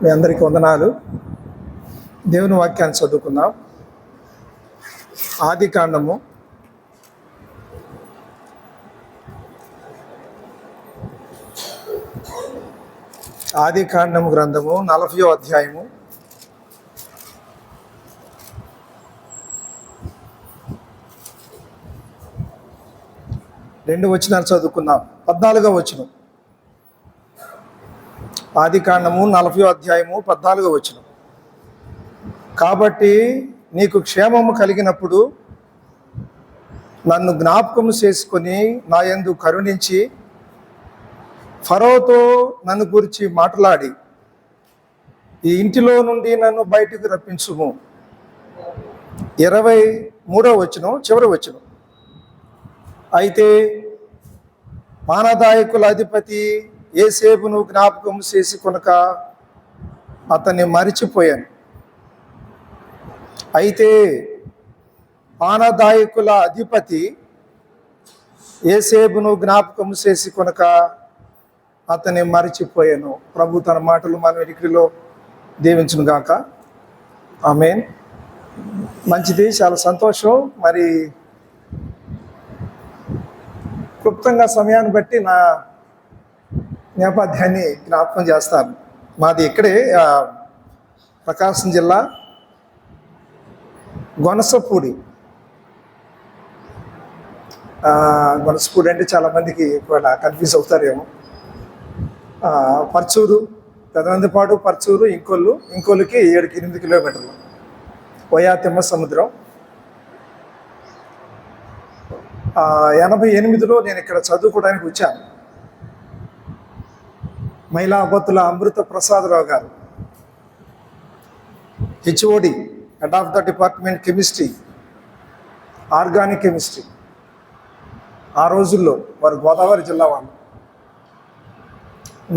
మీ అందరికీ వందనాలు. దేవుని వాక్యాన్ని చదువుకుందాం. ఆదికాండము 40వ అధ్యాయము 2 వచనాలు చదువుకుందాం. 14వ వచనం. ఆదికాండము 40వ అధ్యాయము 14వ వచనం. కాబట్టి నీకు క్షేమము కలిగినప్పుడు నన్ను జ్ఞాపకము చేసుకొని నా యందు కరుణించి ఫరోతో నన్ను గురించి మాట్లాడి ఈ ఇంటిలో నుండి నన్ను బయటకు రప్పించుము. 23వ వచనం, చివరి వచనం. అయితే పానదాయకుల అధిపతి యోసేపును జ్ఞాపకం చేసి కొనక అతన్ని మరిచిపోయాను. అయితే పానదాయకుల అధిపతి యోసేపును జ్ఞాపకం చేసి కొనక అతన్ని మరిచిపోయాను. ప్రభు తన మాటలు మన వెనుకలో దీవించును గాక. ఆమేన్. మంచిది, చాలా సంతోషం. మరి క్లుప్తంగా సమయాన్ని బట్టి నా నేపథ్యాన్ని జ్ఞాపకం చేస్తాను. మాది ఇక్కడే ప్రకాశం జిల్లా గొనసపూడి. గొనసపూడి అంటే చాలామందికి కన్ఫ్యూజ్ అవుతారేమో. పర్చూరు, పెదనందిపాడు, పర్చూరు, ఇంకొల్లుకి 7-8 కిలోమీటర్లు వయా తిమ్మ సముద్రం. 88లో నేను ఇక్కడ చదువుకోవడానికి వచ్చాను. మైలాపతుల అమృత ప్రసాదరావు గారు, HOD, head of the department chemistry, organic chemistry. ఆ రోజుల్లో వారు గోదావరి జిల్లా వాళ్ళు.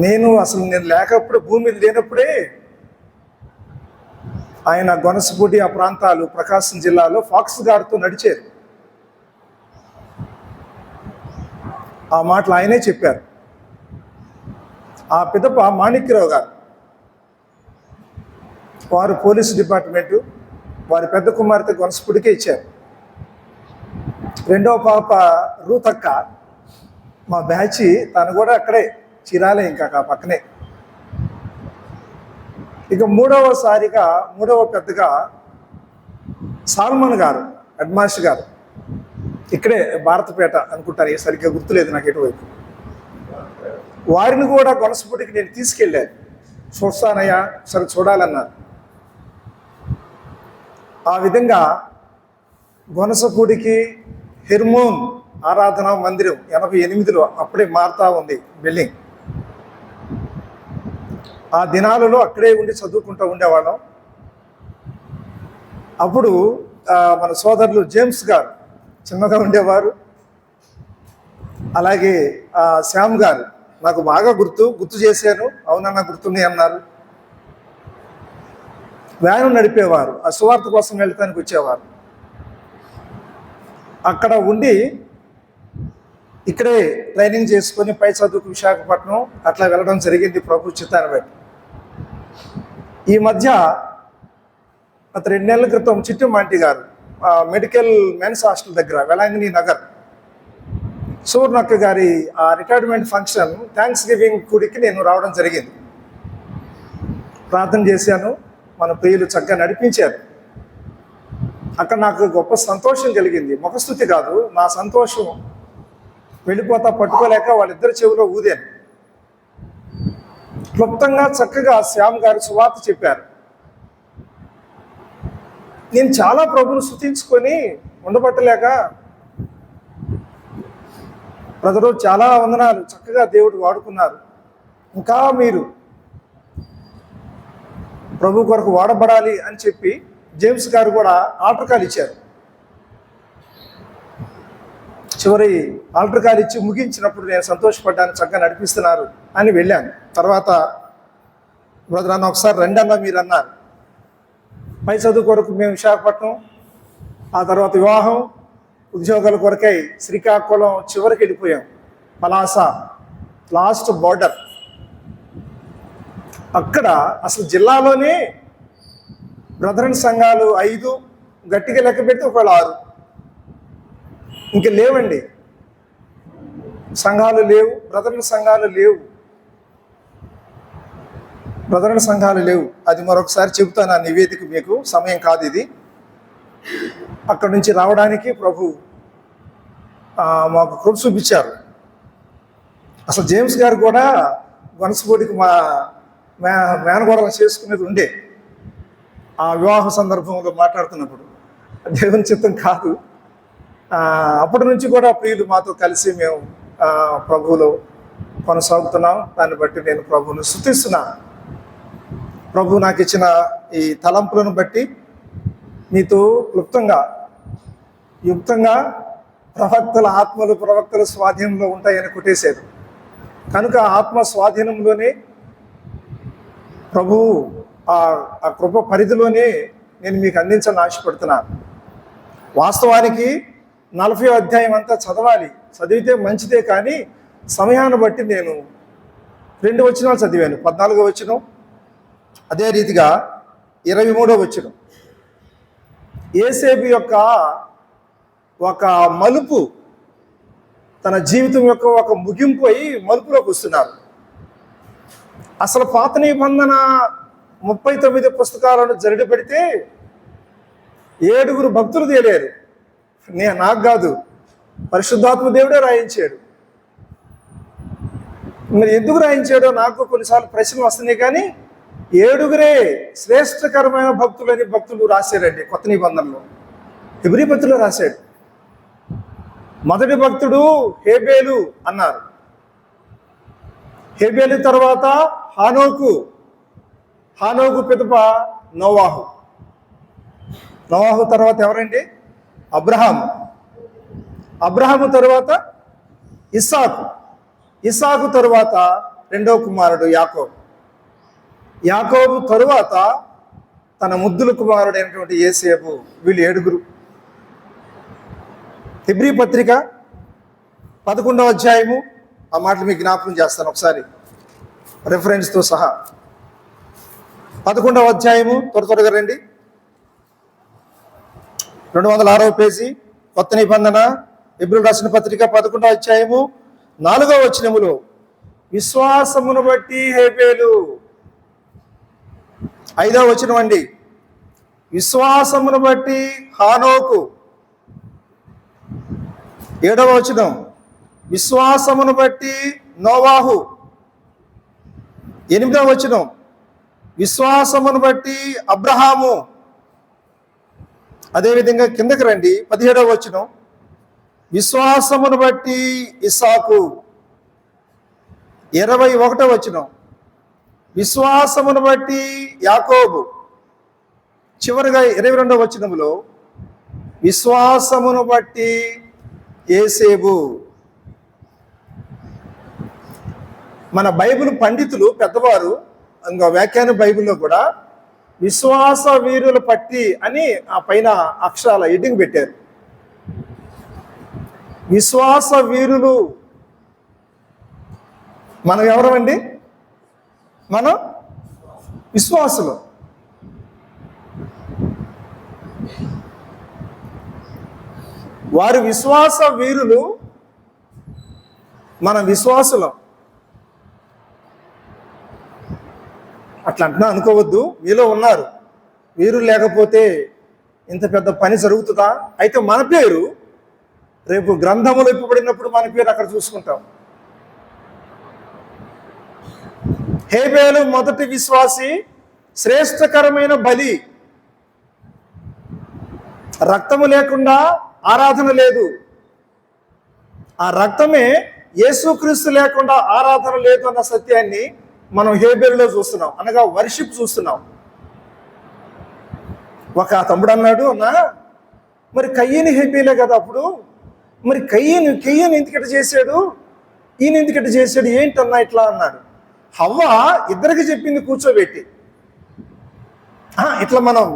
నేను లేకప్పుడు, భూమి మీద లేనప్పుడే ఆయన గొనసపూడి ఆ ప్రాంతాలు ప్రకాశం జిల్లాలో ఫాక్స్ గారితో నడిచారు. ఆ మాటలు ఆయనే చెప్పారు. ఆ పిదప మాణిక్యరావు గారు, వారు పోలీసు డిపార్ట్మెంటు, వారి పెద్ద కుమార్తె గొనసపూడికే ఇచ్చారు. రెండవ పాప రూతక్క, మా బ్యాచి, తను కూడా అక్కడే చిరాలే, ఇంకా పక్కనే. ఇక మూడవ పెద్దగా సాల్మన్ గారు, హెడ్ మాస్టర్ గారు, ఇక్కడే భారతపేట అనుకుంటారు, సరిగ్గా గుర్తులేదు నాకు ఎటువైపు. వారిని కూడా గొనసపూడికి నేను తీసుకెళ్ళాను. చూస్తానయ్యా, సరే చూడాలన్నారు. ఆ విధంగా గొనసపూడికి హెర్మోన్ ఆరాధనా మందిరం 88లో అప్పుడే మారుతా ఉంది బిల్డింగ్. ఆ దినాలలో అక్కడే ఉండి చదువుకుంటూ ఉండేవాళ్ళం. అప్పుడు మన సోదరులు జేమ్స్ గారు చిన్నగా ఉండేవారు. అలాగే శ్యామ్ గారు నాకు బాగా గుర్తు చేశాను. అవునన్నా గుర్తుంది అన్నారు. వ్యాను నడిపేవారు. ఆ సువార్త కోసం వెళ్తానికి వచ్చేవారు. అక్కడ ఉండి ఇక్కడే ట్రైనింగ్ చేసుకొని పై చదువుకు విశాఖపట్నం అట్లా వెళ్ళడం జరిగింది ప్రభు చిత్తాన్ని బట్టి. ఈ మధ్య గత 2 నెలల క్రితం చిట్టుమాంటి గారు మెడికల్ మెన్స్ హాస్టల్ దగ్గర వెలాంగిని నగర్ సూర్ణక్క గారి రిటైర్మెంట్ ఫంక్షన్, థ్యాంక్స్ గివింగ్ కూడికి నేను రావడం జరిగింది. ప్రార్థన చేశాను. మన ప్రియులు చక్కగా నడిపించారు. అక్కడ నాకు గొప్ప సంతోషం కలిగింది. ముఖస్థుతి కాదు, నా సంతోషం వెళ్ళిపోతా పట్టుకోలేక వాళ్ళిద్దరి చెవిలో ఊదాను. క్లుప్తంగా చక్కగా శ్యామ్ గారు సువార్త చెప్పారు. నేను చాలా ప్రభువును స్తుతించుకొని ఉండబట్టలేక, బ్రదరు చాలా వందనాలు, చక్కగా దేవుడు వాడుకున్నారు, ఇంకా మీరు ప్రభు కొరకు వాడబడాలి అని చెప్పి జేమ్స్ గారు కూడా ఆల్టర్ కాల్ ఇచ్చారు. చివరి ఆల్టర్ కాల్ ఇచ్చి ముగించినప్పుడు నేను సంతోషపడ్డాను, చక్కగా నడిపిస్తున్నారు అని వెళ్ళాను. తర్వాత బ్రదర్ అన్న ఒకసారి రండి అన్న మీరు అన్నారు. పై చదువు కొరకు మేము విశాఖపట్నం, ఆ తర్వాత వివాహం, ఉద్యోగాల కొరకై శ్రీకాకుళం చివరికి వెళ్ళిపోయాం. Palasa last border. అక్కడ అసలు జిల్లాలోనే బ్రదరన్ సంఘాలు 5, గట్టిగా లెక్క పెడితే ఒకవేళ 6, ఇంక లేవండి. సంఘాలు లేవు, బ్రదరన్ సంఘాలు లేవు, బ్రదరన్ సంఘాలు లేవు. అది మరొకసారి చెబుతాను, ఆ నివేదిక మీకు సమయం కాదు ఇది. అక్కడి నుంచి రావడానికి ప్రభు మాకు కృప చూపించారు. అసలు జేమ్స్ గారు కూడా వనసపూడికి మా మేనగోడలు చేసుకునేది ఉండే. ఆ వివాహ సందర్భంలో మాట్లాడుతున్నప్పుడు దేవుని చిత్తం కాదు. అప్పటి నుంచి కూడా ప్రియులు మాతో కలిసి మేము ప్రభువులో కొనసాగుతున్నాం. దాన్ని బట్టి నేను ప్రభువును స్తుతిస్తున్నాను. ప్రభు నాకు ఇచ్చిన ఈ తలంపులను బట్టి మీతో యుక్తంగా ప్రవక్తల ఆత్మలు ప్రవక్తల స్వాధీనంలో ఉంటాయని కొట్టేశారు. కనుక ఆత్మ స్వాధీనంలోనే ప్రభు ఆ కృప పరిధిలోనే నేను మీకు అందించాలని ఆశపడుతున్నాను. వాస్తవానికి 40వ అధ్యాయం అంతా చదివితే మంచిదే, కానీ సమయాన్ని బట్టి నేను 2 వచనాలు చదివాను. 14వ వచనం, అదే రీతిగా 23వ వచనం. యోసేపు యొక్క ఒక మలుపు, తన జీవితం యొక్క ఒక ముగింపు అయి మలుపులోకి వస్తున్నారు. అసలు పాత నిబంధన 39 పుస్తకాలను జరడి పెడితే 7 భక్తులు తేలేరు. నాకు కాదు, పరిశుద్ధాత్మ దేవుడే రాయించాడు. మరి ఎందుకు రాయించాడో నాకు కొన్నిసార్లు ప్రశ్నలు వస్తున్నాయి. కానీ 7 శ్రేష్టకరమైన భక్తులు రాశారండి కొత్త నిబంధనలో. హెబ్రీ పత్రికలో రాశాడు. మొదటి భక్తుడు హేబేలు అన్నారు. హేబేలు తర్వాత హానోకు పిదప నోవాహు తర్వాత ఎవరండి? అబ్రహాము తర్వాత ఇస్సాకు తరువాత 2వ కుమారుడు యాకోబు తరువాత తన ముద్దుల కుమారుడైనటువంటి యోసేపు. వీళ్ళు 7. హెబ్రీ పత్రిక 11వ అధ్యాయము, ఆ మాటలు మీకు జ్ఞాపకం చేస్తాను ఒకసారి రెఫరెన్స్తో సహా. 11వ అధ్యాయము, త్వరగా రండి. 206వ పేజీ, కొత్త నిబంధన, హెబ్రీయులకు రాసిన పత్రిక 11వ అధ్యాయము 4వ వచనములో, విశ్వాసమును బట్టి హేబేలు. 5వ వచనం అండి, విశ్వాసమును బట్టి హానోకు. 7వ వచనం, విశ్వాసమును బట్టి నోవాహు. 8వ వచనం, విశ్వాసమును బట్టి అబ్రహాము. అదేవిధంగా కిందకి రండి, 17వ వచనం, విశ్వాసమును బట్టి ఇస్సాకు. 21వ వచనం, విశ్వాసమును బట్టి యాకోబు. చివరిగా 22వ వచనములో, విశ్వాసమును బట్టి యోసేపు. మన బైబిల్ పండితులు పెద్దవారు ఇంకా వ్యాఖ్యాన బైబిల్లో కూడా విశ్వాస వీరుల పట్టి అని ఆ పైన అక్షరాల ఎడ్డింగ్ పెట్టారు. విశ్వాస వీరులు మనం ఎవరమండి? మనం విశ్వాసులు. వారి విశ్వాస వీరులు, మన విశ్వాసులం. అట్లా అంటున్నా అనుకోవద్దు, మీలో ఉన్నారు. వీరులు లేకపోతే ఇంత పెద్ద పని జరుగుతుందా? అయితే మన పేరు రేపు గ్రంథములు ఇప్పబడినప్పుడు మన పేరు అక్కడ చూసుకుంటాం. హేబేలు మొదటి విశ్వాసి, శ్రేష్టకరమైన బలి. రక్తము లేకుండా ఆరాధన లేదు. ఆ రక్తమే యేసుక్రీస్తు లేకుండా ఆరాధన లేదు అన్న సత్యాన్ని మనం హేబేలులో చూస్తున్నాం, అనగా వర్షిప్ చూస్తున్నాం. ఒక తమ్ముడు అన్నాడు, అన్నా మరి కయ్యని హేబేలే కదా అప్పుడు, మరి కయ్యను ఎందుకట చేశాడు, ఈయన ఎందుకట చేశాడు, ఏంటన్నా ఇట్లా అన్నాడు. హవ్వ ఇద్దరికి చెప్పింది కూర్చోబెట్టి. ఇట్లా మనం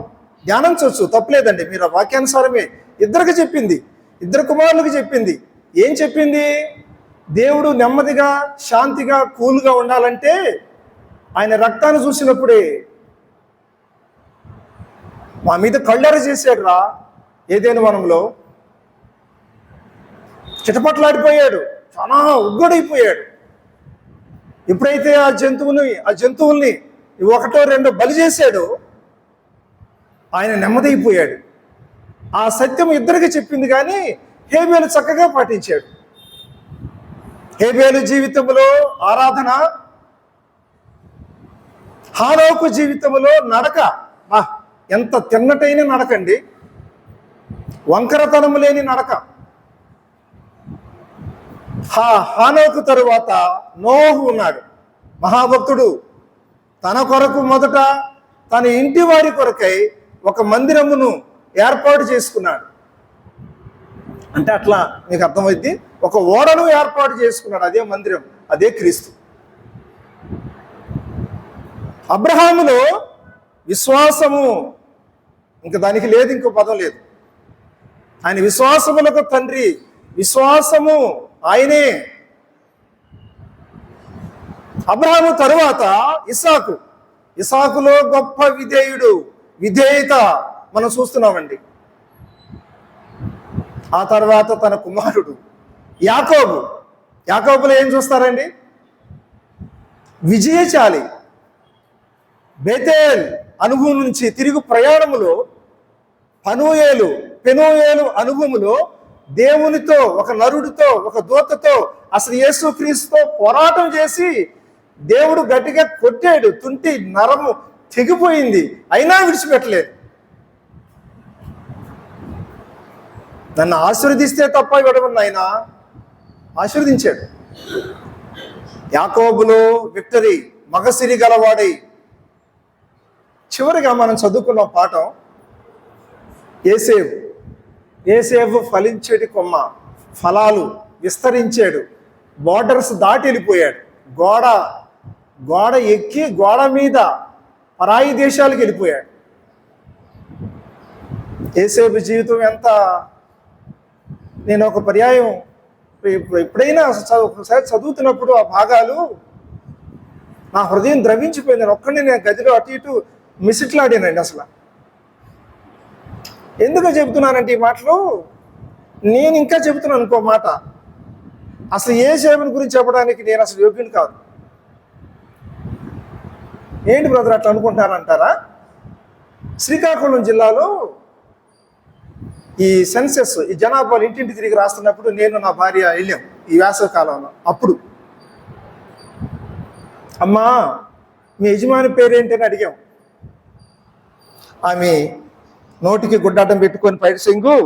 ధ్యానించవచ్చు, తప్పులేదండి. మీరు ఆ వాక్యానుసారమే ఇద్దరికి చెప్పింది, 2 కుమారులకు చెప్పింది. ఏం చెప్పింది? దేవుడు నెమ్మదిగా శాంతిగా కూల్గా ఉండాలంటే ఆయన రక్తాన్ని చూసినప్పుడే మా మీద కళ్ళెర చేశాడు రా ఏదైనా వనంలో. చిటపట్లాడిపోయాడు, చాలా ఉగ్గడైపోయాడు. ఎప్పుడైతే ఆ జంతువుల్ని ఒకటో రెండో బలి చేశాడో ఆయన నెమ్మదైపోయాడు. ఆ సత్యం ఇద్దరికి చెప్పింది, కానీ హేబేలు చక్కగా పాటించాడు. హేబేలు జీవితంలో ఆరాధన, హానోకు జీవితంలో నడక. ఎంత తిన్నటైన నడకండి, వంకరతనం లేని నడక. హానోకు తరువాత నోహు ఉన్నాడు, మహాభక్తుడు. తన కొరకు మొదట తన ఇంటి వారి కొరకై ఒక మందిరమును ఏర్పాటు చేసుకున్నాడు. అంటే అట్లా మీకు అర్థమైంది, ఒక ఓడను ఏర్పాటు చేసుకున్నాడు. అదే మందిరం, అదే క్రీస్తు. అబ్రహాములో విశ్వాసము, ఇంకా దానికి లేదు, ఇంకో పదం లేదు. ఆయన విశ్వాసములకు తండ్రి, విశ్వాసము ఆయనే. అబ్రహాము తరువాత ఇసాకులో గొప్ప విధేయత మనం చూస్తున్నామండి. ఆ తర్వాత తన కుమారుడు యాకోబులో ఏం చూస్తారండి? విజయశాలి. బేతేల్ అనుభవం నుంచి తిరిగి ప్రయాణములో పెనూయేలు అనుభవములో దేవునితో, ఒక నరుడితో, ఒక దూతతో, అసలు యేసుక్రీస్తుతో పోరాటం చేసి దేవుడు గట్టిగా కొట్టాడు. తుంటి నరము తెగిపోయింది, అయినా విడిచిపెట్టలేదు. నన్ను ఆశీర్వదిస్తే తప్ప విడవను ఆయన ఆశీర్వదించాడు. యాకోబులో విక్టరీ, మగసిరి గలవాడై. చివరిగా మనం చదువుకున్న పాఠం ఏసేవు ఫలించేటి కొమ్మ, ఫలాలు విస్తరించాడు, బార్డర్స్ దాటి వెళ్ళిపోయాడు. గోడ ఎక్కి గోడ మీద పరాయి దేశాలకు వెళ్ళిపోయాడు. ఏసేపు జీవితం ఎంత, నేను ఒక పర్యాయం ఎప్పుడైనా ఒకసారి చదువుతున్నప్పుడు ఆ భాగాలు నా హృదయం ద్రవించిపోయింది. నేను గదిలో అటు ఇటు మిసిట్లాడానండి. అసలు ఎందుకు చెబుతున్నానంటే ఈ మాటలు, నేను ఇంకా చెబుతున్నాను ఇంకో మాట. అసలు ఏసేపుని గురించి చెప్పడానికి నేను అసలు యోగ్యుని కాదు. ఏంటి బ్రదర్ అట్లా అనుకుంటున్నారంటారా? శ్రీకాకుళం జిల్లాలో ఈ సెన్సెస్, ఈ జనాభాలు ఇంటింటి తిరిగి రాస్తున్నప్పుడు నేను నా భార్య వెళ్ళాం ఈ వేసవి కాలంలో. అప్పుడు అమ్మా మీ యజమాని పేరేంటి అని అడిగాం. ఆమె నోటికి గుడ్డాటం పెట్టుకొని పైట సింగు,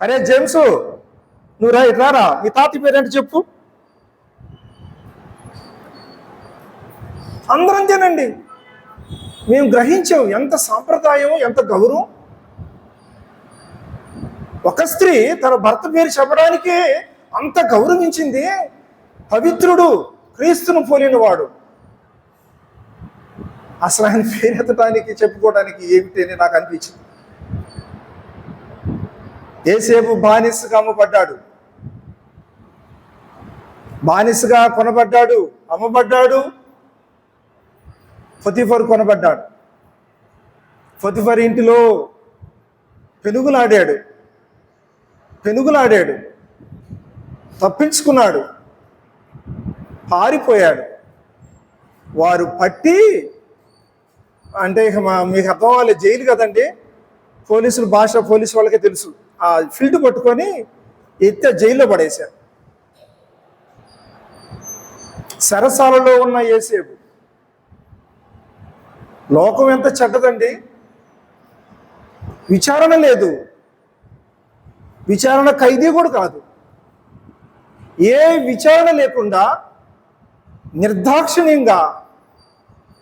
అరే జేమ్సు నువ్వు రారా, మీ తాత పేరేంటి చెప్పు. అందరం తినండి. మేము గ్రహించాం ఎంత సాంప్రదాయం, ఎంత గౌరవం. ఒక స్త్రీ తన భర్త పేరు చెప్పడానికే అంత గౌరవించింది. పవిత్రుడు, క్రీస్తును పోలినవాడు. అసలు ఆయన పేరెత్తడానికి చెప్పుకోవడానికి ఏమిటని నాకు అనిపించింది. ఏసేపు బానిసగా అమ్మబడ్డాడు, బానిసగా కొనబడ్డాడు, అమ్మబడ్డాడు. పొతిఫరు కొనబడ్డాడు. పొతిఫర్ ఇంటిలో పెనుగులాడాడు, తప్పించుకున్నాడు, పారిపోయాడు. వారు పట్టి, అంటే ఇక మీకు అర్థం అవ్వాలి, జైలు కదండి, పోలీసుల భాష పోలీసు వాళ్ళకే తెలుసు. ఆ ఫీల్డ్ పట్టుకొని జైల్లో పడేశారు. సరసాలలో ఉన్న యేసేపు. లోకం ఎంత చెడ్డదండి, విచారణ లేదు, విచారణ ఖైదీ కూడా కాదు. ఏ విచారణ లేకుండా నిర్దాక్షిణ్యంగా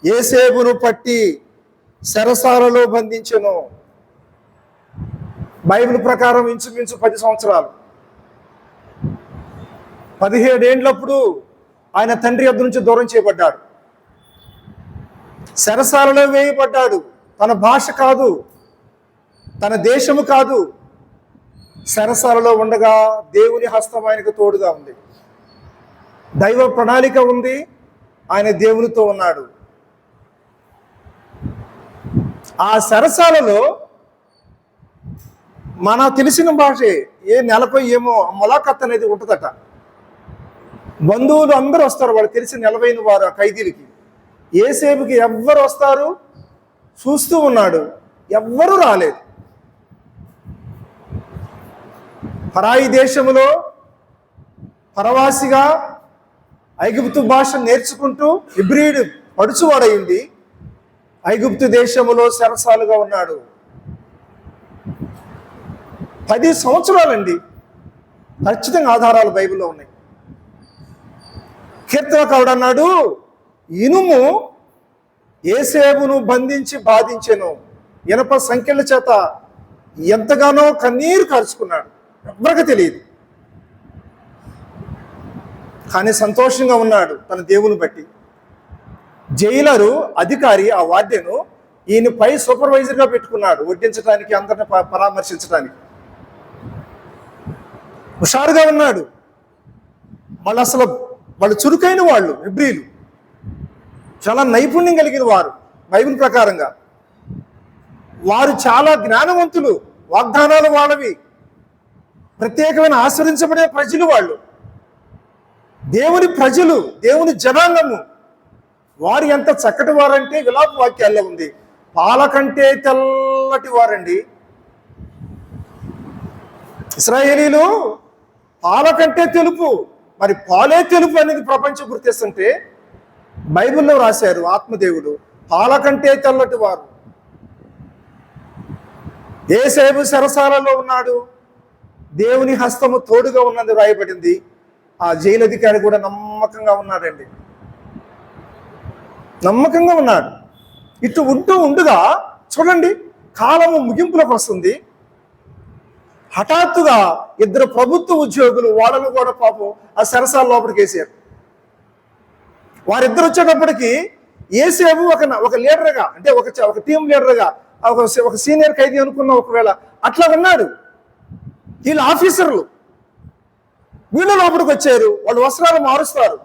యేసేపును పట్టి సరసాలలో బంధించెను. బైబిల్ ప్రకారం ఇంచుమించు 10 సంవత్సరాలు. 17 ఏండ్లప్పుడు ఆయన తండ్రి యొద్ద నుంచి దూరం చేయబడ్డాడు, సరసాలలో వేయబడ్డాడు. తన భాష కాదు, తన దేశము కాదు, సరసాలలో ఉండగా దేవుని హస్తం ఆయనకు తోడుగా ఉంది. దైవ ప్రణాళిక ఉంది. ఆయన దేవునితో ఉన్నాడు. ఆ సరసాలలో మన తెలిసిన భాషే ఏ నెలకో ఏమో ములాఖత్ అనేది ఉంటుందట. బంధువులు అందరూ వస్తారు, వాళ్ళు తెలిసి నెలవైన వారు ఆ ఖైదీలకి. ఏసేపుకి ఎవ్వరు వస్తారు, చూస్తూ ఉన్నాడు, ఎవ్వరూ రాలేదు. పరాయి దేశములో పరవాసిగా ఐగుప్తు భాష నేర్చుకుంటూ హెబ్రీయుడు పడుచువాడయింది. ఐగుప్తు దేశములో సరసాలుగా ఉన్నాడు. 10 సంవత్సరాలండి. ఖచ్చితంగా ఆధారాలు బైబిల్లో ఉన్నాయి. కీర్తనకారుడు అన్నాడు, ఇనుము ఏసేపును బంధించి బాధించెను, ఇనప సంఖ్యల చేత ఎంతగానో కన్నీరు కార్చుకున్నాడు. ఎవరికి తెలియదు, కానీ సంతోషంగా ఉన్నాడు తన దేవుని బట్టి. జైలరు అధికారి, ఆ వార్డెను ఈయన పై సూపర్వైజర్గా పెట్టుకున్నాడు, వడ్డించడానికి, అందరిని పరామర్శించడానికి. హుషారుగా ఉన్నాడు. వాళ్ళు చురుకైన వాళ్ళు, హెబ్రీలు చాలా నైపుణ్యం కలిగిన వారు. బైబిల్ ప్రకారంగా వారు చాలా జ్ఞానవంతులు, వాగ్దానాలు వాళ్ళవి, ప్రత్యేకమైన ఆశ్రయించబడే ప్రజలు వాళ్ళు, దేవుని ప్రజలు, దేవుని జనాంగము. వారు ఎంత చక్కటి వారంటే విలాప వాక్యాల్లో ఉంది, పాల కంటే తెల్లటి వారండి. ఇశ్రాయేలీలు పాల కంటే తెలుపు, మరి పాలే తెలుపు అనేది ప్రపంచం గుర్తిస్తుంటే బైబిల్లో రాశారు ఆత్మదేవుడు పాల కంటే తెల్లటి వారు. యేసేపు చెరసాలలో ఉన్నాడు, దేవుని హస్తము తోడుగా ఉన్నది రాయబడింది. ఆ జైలు అధికారి కూడా నమ్మకంగా ఉన్నాడండి, నమ్మకంగా ఉన్నాడు. ఇటు ఉండుగా చూడండి, కాలము ముగింపులకు వస్తుంది. హఠాత్తుగా 2 ప్రభుత్వ ఉద్యోగులు, వాళ్ళను కూడా పాపం ఆ సరసాల లోపలికి వేసారు. వారిద్దరు వచ్చేటప్పటికి యేసేపు ఒక లీడర్గా, అంటే ఒక టీం లీడర్గా, ఒక సీనియర్ ఖైదీ అనుకున్న, ఒకవేళ అట్లా ఉన్నాడు. వీళ్ళు ఆఫీసర్లు, వీళ్ళు లోపలికి వచ్చారు. వాళ్ళు వస్త్రాలు మారుస్తారు,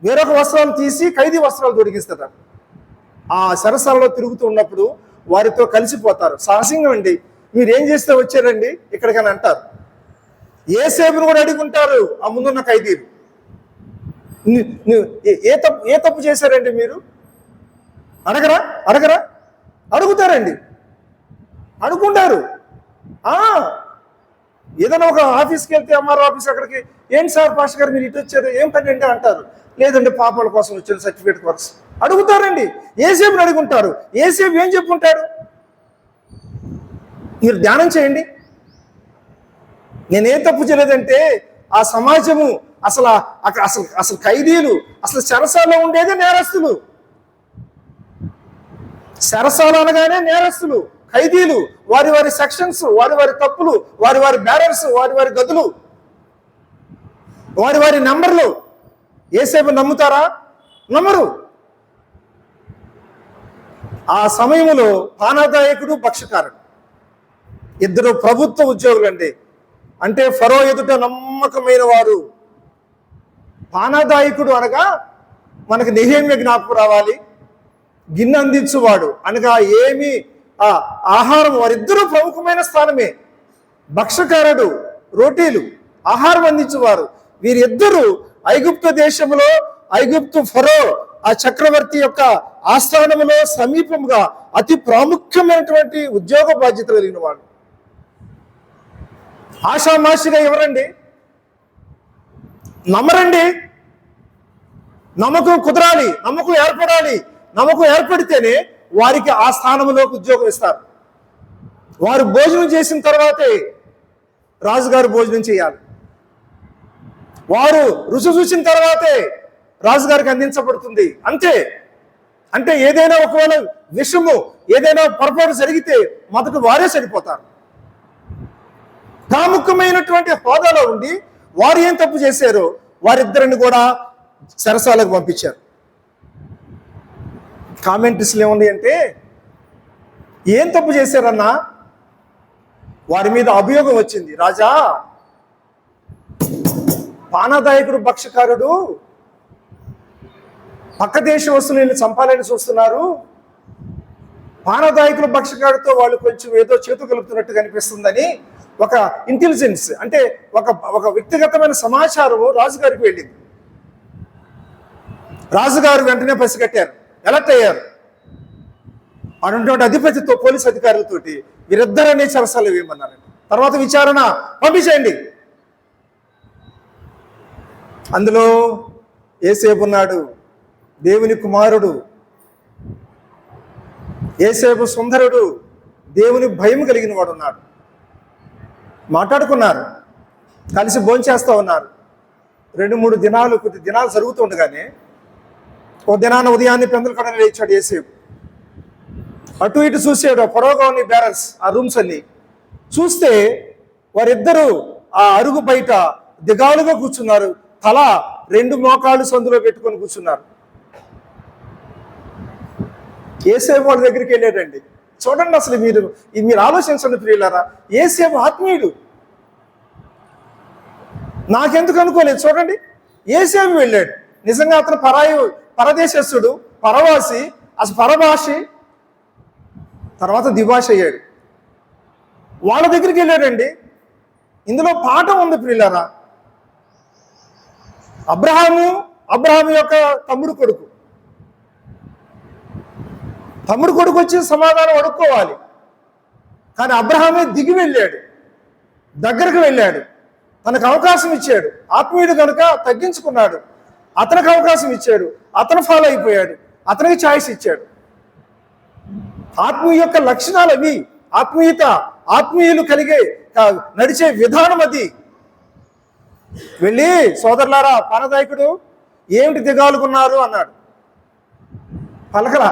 వేరొక వస్త్రాలు తీసి ఖైదీ వస్త్రాలు తొడిగిస్తారు. ఆ సరసాలలో తిరుగుతూ ఉన్నప్పుడు వారితో కలిసిపోతారు. సాహసంగా అండి, మీరేం చేస్తే వచ్చారండి ఇక్కడికని అంటారు. యేసేపును కూడా అడుగుంటారు ఆ ముందున్న ఖైదీలు, ఏ తప్పు చేశారండి మీరు, అడగరా అడుగుతారండి, అడుగుంటారు. ఏదైనా ఒక ఆఫీస్కి వెళ్తే ఎంఆర్ఓ ఆఫీస్, అక్కడికి ఏంటి సార్ పాస్టర్ గారు మీరు ఇటు వచ్చారు, ఏం పని అంటే అంటారు, లేదండి పాపాల కోసం వచ్చారు, సర్టిఫికేట్ కోసం. అడుగుతారండి, యేసేపుని అడుగుంటారు. యేసేపు ఏం చెప్పుకుంటాడు, మీరు ధ్యానం చేయండి. నేనేం తప్పు చేయలేదంటే ఆ సమాజము, అసలు ఖైదీలు, అసలు చెరసాలలో ఉండేదే నేరస్తులు. చెరసాల అనగానే నేరస్తులు, ఖైదీలు, వారి సెక్షన్స్, వారి తప్పులు, వారి బ్యారర్స్, వారి గదులు, వారి నంబర్లు. యేసేపు నమ్ముతారా? నమ్మరు. ఆ సమయంలో పానదాయకుడు, భక్షకారుడు, 2 ప్రభుత్వ ఉద్యోగులండి. అంటే ఫరో ఎదుట నమ్మకమైన వారు. పానదాయకుడు అనగా మనకు నెహెమ్యా జ్ఞాపకం రావాలి, గిన్నె అందించువాడు అనగా ఏమి ఆహారం, వారిద్దరూ ప్రముఖమైన స్థానమే. భక్షకారుడు, రోటీలు, ఆహారం అందించేవారు. వీరిద్దరూ ఐగుప్తు దేశంలో, ఐగుప్తు ఫరో ఆ చక్రవర్తి యొక్క ఆస్థానంలో సమీపంగా అతి ప్రాముఖ్యమైనటువంటి ఉద్యోగ బాధ్యత కలిగిన వాడు. ఆషామాషిగా ఎవరండి నమ్మరండి. నమ్మకం కుదరాలి, నమ్మకం ఏర్పడాలి. నమ్మకం ఏర్పడితేనే వారికి ఆ స్థానంలోకి ఉద్యోగం ఇస్తారు. వారు భోజనం చేసిన తర్వాతే రాజుగారు భోజనం చేయాలి. వారు రుచి చూసిన తర్వాతే రాజుగారికి అందించబడుతుంది. అంతే. అంటే ఏదైనా ఒకవేళ విషము, ఏదైనా పొరపాటు జరిగితే మొదట వారే సరిపోతారు. ప్రాముఖ్యమైనటువంటి హోదాలో ఉండి వారు ఏం తప్పు చేశారో వారిద్దరిని కూడా చెరసాలకు పంపించారు. కామెంట్రీస్లో ఏముంది అంటే, ఏం తప్పు చేశారన్నా, వారి మీద అభియోగం వచ్చింది. రాజా, పానదాయకుడు, భక్షకారుడు పక్క దేశ వస్తువులను చంపాలని చూస్తున్నారు. పానదాయకుల భక్షకాడితో వాళ్ళు కొంచెం ఏదో చేతు కలుపుతున్నట్టు కనిపిస్తుందని ఒక ఇంటెలిజెన్స్, అంటే ఒక వ్యక్తిగతమైన సమాచారం రాజుగారికి వెళ్ళింది. రాజుగారు వెంటనే పసిగట్టారు, అలర్ట్ అయ్యారు. అటువంటి అధిపతితో పోలీస్ అధికారులతోటి వీరిద్దరనే సరసాలు వేయమన్నారు. తర్వాత విచారణ పంపించేయండి. అందులో యేసేపు ఉన్నాడు, దేవుని కుమారుడు. యేసేపు సుందరుడు, దేవుని భయం కలిగిన వాడు ఉన్నాడు. మాట్లాడుకున్నారు, కలిసి భోంచేస్తూ ఉన్నారు. 2-3 దినాలు, కొద్ది దినాలు జరుగుతూ ఉండగానే ఓ దినాన ఉదయాన్నే పెందల కడన లేచాడు యేసేపు. అటు ఇటు చూసాడు, పొడవుగా ఉన్న బ్యారల్స్, ఆ రూమ్స్ అన్ని చూస్తే వారిద్దరూ ఆ అరుగు బయట దిగాలుగా కూర్చున్నారు. తల 2 మోకాళ్ళు సందులో పెట్టుకొని కూర్చున్నారు. యేసేపు వాళ్ళ దగ్గరికి వెళ్ళాడండి. చూడండి, అసలు మీరు ఆలోచించండి ప్రియులారా. యేసేపు ఆత్మీయుడు, నాకెందుకు అనుకోలేదు. చూడండి, యేసేపు వెళ్ళాడు. నిజంగా అతను పరదేశస్థుడు, పరవాసి, అసలు పరభాషి, తర్వాత ద్విభాష అయ్యాడు. వాళ్ళ దగ్గరికి వెళ్ళాడండి. ఇందులో పాఠం ఉంది ప్రియులారా. అబ్రహాము యొక్క తమ్ముడు కొడుకు వచ్చి సమాధానం అడుక్కోవాలి. కానీ అబ్రహామే దిగి వెళ్ళాడు, దగ్గరకు వెళ్ళాడు, తనకు అవకాశం ఇచ్చాడు. ఆత్మీయుడు కనుక తగ్గించుకున్నాడు, అతనికి అవకాశం ఇచ్చాడు, అతను ఫాలో అయిపోయాడు, అతనికి ఛాయిస్ ఇచ్చాడు. ఆత్మీయ యొక్క లక్షణాలు అవి. ఆత్మీయత, ఆత్మీయులు కలిగే నడిచే విధానం అది. వెళ్ళి, సోదరులారా, పానదాయకుడు ఏమిటి దిగాలుకున్నారు అన్నాడు. పలకలా.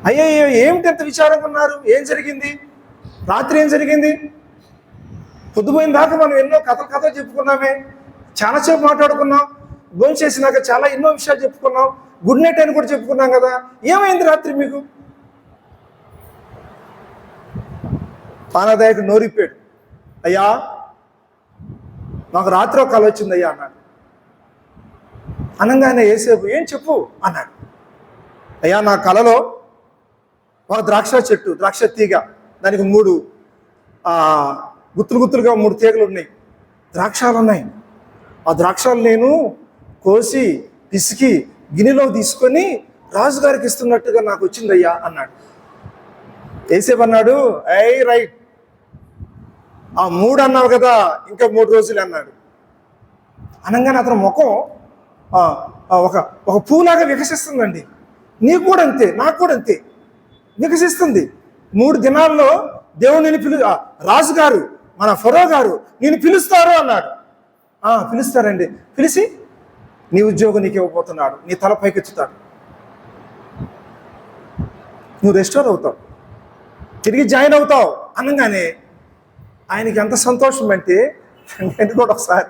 అయ్యో ఏమిటి ఎంత విచారంగా ఉన్నారు, ఏం జరిగింది, రాత్రి ఏం జరిగింది? పొద్దుపోయిన దాకా మనం ఎన్నో కథలు చెప్పుకున్నామే, చాలాసేపు మాట్లాడుకున్నాం, భోజనం చేసినాక చాలా ఎన్నో విషయాలు చెప్పుకున్నాం, గుడ్ నైట్ అని కూడా చెప్పుకున్నాం కదా, ఏమైంది రాత్రి మీకు? పానదాయకుడు నోరిప్పాడు. అయ్యా, నాకు రాత్రి ఒక కల వచ్చింది అయ్యా అన్నాడు. అనగానే యేసేపు ఏం చెప్పు అన్నాడు. అయ్యా, నా కలలో ఒక ద్రాక్ష చెట్టు, ద్రాక్ష తీగ, దానికి 3 గుత్తులుగా 3 తీగలు ఉన్నాయి, ద్రాక్షాలు ఉన్నాయి. ఆ ద్రాక్షాలు నేను కోసి పిసికి గిన్నెలో తీసుకొని రాజుగారికి ఇస్తున్నట్టుగా నాకు వచ్చిందయ్యా అన్నాడు. యేసేపు అన్నాడు, రైట్, ఆ 3 అన్నావు కదా, ఇంకా 3 రోజులు అన్నాడు. అనగానే అతని ముఖం ఒక పూలాగా వికసిస్తుందండి. నీకు కూడా అంతే, నాకు కూడా అంతే వికసిస్తుంది. 3 దినాల్లో దేవుడు రాజుగారు, మన ఫరో గారు నేను పిలుస్తారు అన్నాడు. పిలుస్తారండి. పిలిచి నీ ఉద్యోగం నీకు ఇవ్వబోతున్నాడు, నీ తల పైకెత్తుతాడు, నువ్వు రెస్టోర్ అవుతావు, తిరిగి జాయిన్ అవుతావు అనగానే ఆయనకి ఎంత సంతోషం అంటే, నేను కూడా ఒకసారి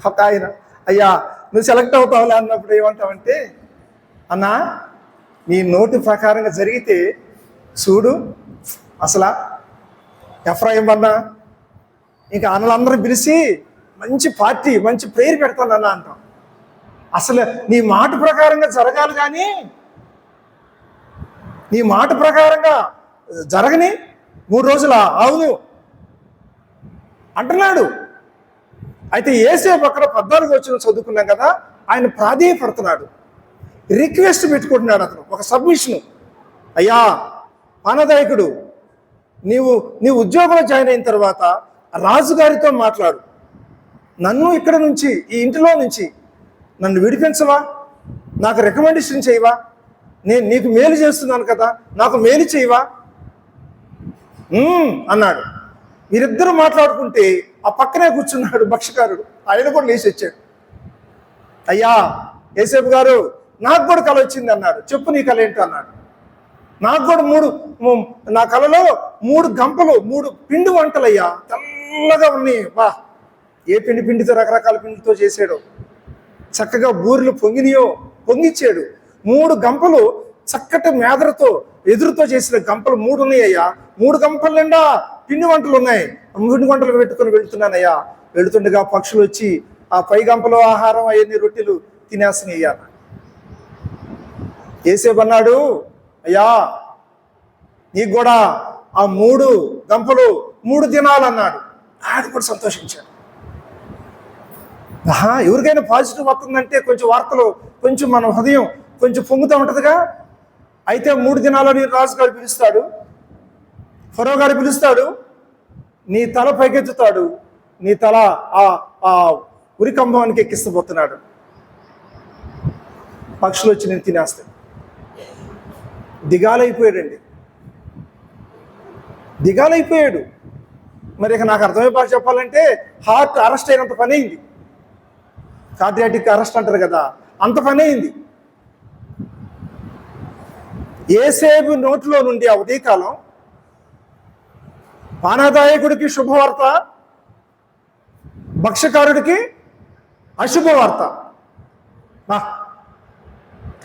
ఒక ఆయన, అయ్యా నువ్వు సెలెక్ట్ అవుతావులే అన్నప్పుడు ఏమంటావంటే, అన్నా నీ నోటి ప్రకారంగా జరిగితే చూడు, అసలు ఎఫ్రాయిం అన్నా ఇంకా అన్నలందరూ పిలిచి మంచి పార్టీ, మంచి ప్రేయర్ పెడతానన్నా అంటాం. అసలు నీ మాట ప్రకారంగా జరగాలి, కానీ నీ మాట ప్రకారంగా జరగని 3 రోజుల అవును అంటున్నాడు. అయితే యేసేపు అక్కడ 14 వచనం చదువుకున్నాం కదా, ఆయన ప్రాధేయపడుతున్నాడు, రిక్వెస్ట్ పెట్టుకుంటున్నాడు. అతను ఒక సబ్మిషన్. అయ్యా పానదాయకుడు, నీవు ఉద్యోగంలో జాయిన్ అయిన తర్వాత రాజుగారితో మాట్లాడు, నన్ను ఇక్కడ నుంచి, ఈ ఇంటిలో నుంచి నన్ను విడిపించవా, నాకు రికమెండేషన్ చేయవా, నేను నీకు మేలు చేస్తున్నాను కదా, నాకు మేలు చేయవా అన్నాడు. వీరిద్దరూ మాట్లాడుకుంటే ఆ పక్కనే కూర్చున్నాడు భక్షకారుడు, ఆయన కూడా లేచి వచ్చాడు. అయ్యా యేసేపు గారు, నాకు కూడా కల వచ్చింది అన్నాడు. చెప్పు నీ కల ఏంటో అన్నాడు. నాకు కూడా నా కలలో 3 గంపలు, 3 పిండి వంటలయ్యా, తెల్లగా ఉన్నాయి. ఏ పిండితో, రకరకాల పిండితో చేసాడో, చక్కగా బూరెలు పొంగిచ్చాడు. 3 గంపలు చక్కటి మేదరతో, ఎదురుతో చేసిన గంపలు 3 ఉన్నాయ్యా. 3 గంపల నిండా పిండి వంటలు ఉన్నాయి. పిండి వంటలు పెట్టుకొని వెళుతున్నానయ్యా. వెళుతుండగా పక్షులు వచ్చి ఆ పై గంపలో ఆహారం అవన్నీ రొట్టెలు తినేస్తున్నాయ్యా. యేసేపు అన్నాడు, అయ్యా నీకు కూడా ఆ 3 గంపలు 3 దినాలు అన్నాడు. ఆయన కూడా సంతోషించాడు. ఎవరికైనా పాజిటివ్ వస్తుందంటే కొంచెం వార్తలు కొంచెం మన హృదయం కొంచెం పొంగుతూ ఉంటుందిగా. అయితే 3 దినాలని రాజుగారు పిలుస్తాడు, ఫరో గారు పిలుస్తాడు, నీ తల పైకెత్తుతాడు, నీ తల ఆ ఉరికంబానికి ఎక్కిస్తబోతున్నాడు. పక్షులు వచ్చి నేను తినేస్తాయి. దిగాలైపోయాడు. మరి ఇక నాకు అర్థమయ్యే భాష చెప్పాలంటే హార్ట్ అరెస్ట్ అయినంత పని అయింది. కార్డియాటిక్ అరెస్ట్ అంటారు కదా, అంత పని అయింది. యేసేపు నోటిలో నుండి ఆ ఉదయకాలం పానదాయకుడికి శుభవార్త, భక్ష్యకారుడికి అశుభవార్త.